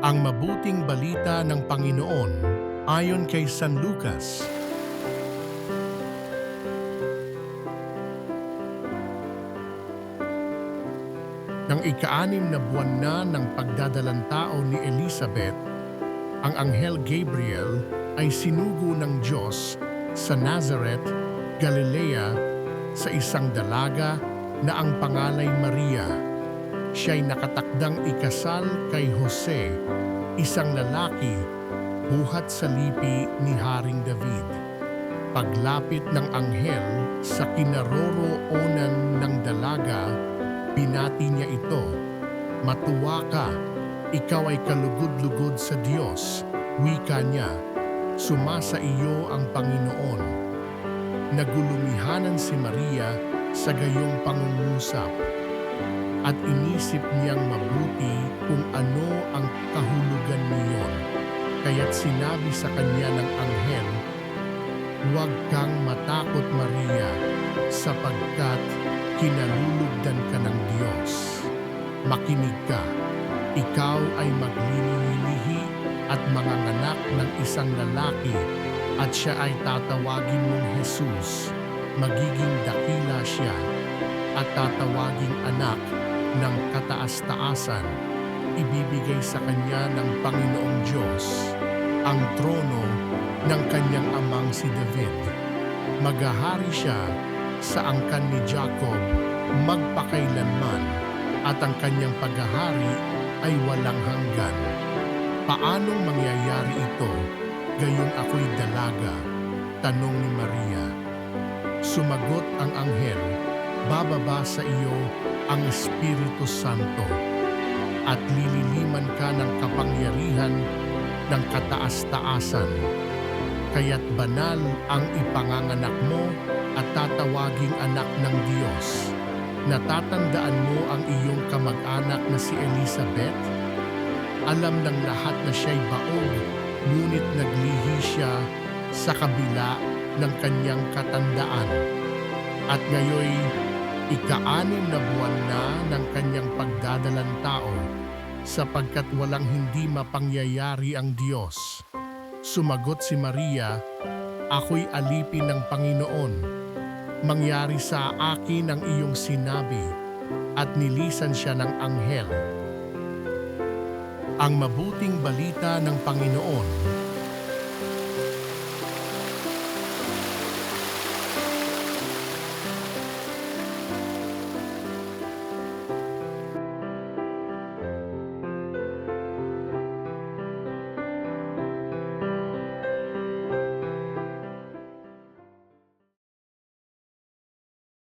Ang mabuting balita ng Panginoon ayon kay San Lucas. Nang ika-6 na buwan na ng pagdadalantao ni Elizabeth, ang anghel Gabriel ay sinugo ng Diyos sa Nazareth, Galilea, sa isang dalaga na ang pangalay Maria. Siya'y nakatakdang ikasal kay Jose, isang lalaki, buhat sa lipi ni Haring David. Paglapit ng anghel sa kinaroroonan ng dalaga, binati niya ito, "Matuwa ka, ikaw ay kalugod-lugod sa Diyos," wika niya, "Sumasa iyo ang Panginoon." Nagulumihanan si Maria sa gayong pangungusap at inisip niyang mabuti kung ano ang kahulugan niyon. Kaya't sinabi sa kanya ng anghel, "Huwag kang matakot, Maria, sapagkat kinalulugdan ka ng Diyos. Makinig ka, ikaw ay maglilihi at manganganak ng isang lalaki at siya ay tatawagin mong Jesus. Magiging dakila siya at tatawaging anak ng kataas-taasan. Ibibigay sa kanya ng Panginoong Diyos ang trono ng kanyang amang si David. Maghahari siya sa angkan ni Jacob magpakailanman at ang kanyang paghahari ay walang hanggan." "Paanong mangyayari ito, gayong ako'y dalaga?" tanong ni Maria. Sumagot ang anghel, "Bababa sa iyo ang Espiritu Santo at lililiman ka ng kapangyarihan ng kataas-taasan. Kaya't banal ang ipanganganak mo at tatawaging anak ng Diyos. Natatandaan mo ang iyong kamag-anak na si Elizabeth? Alam ng lahat na siya'y baog, ngunit naglihi siya sa kabila ng kanyang katandaan. At ngayoy, ika-6 na buwan na ng kanyang pagdadalantao, sapagkat walang hindi mapangyayari ang Diyos." Sumagot si Maria, "Ako'y alipin ng Panginoon. Mangyari sa akin ang iyong sinabi," at nilisan siya ng anghel. Ang mabuting balita ng Panginoon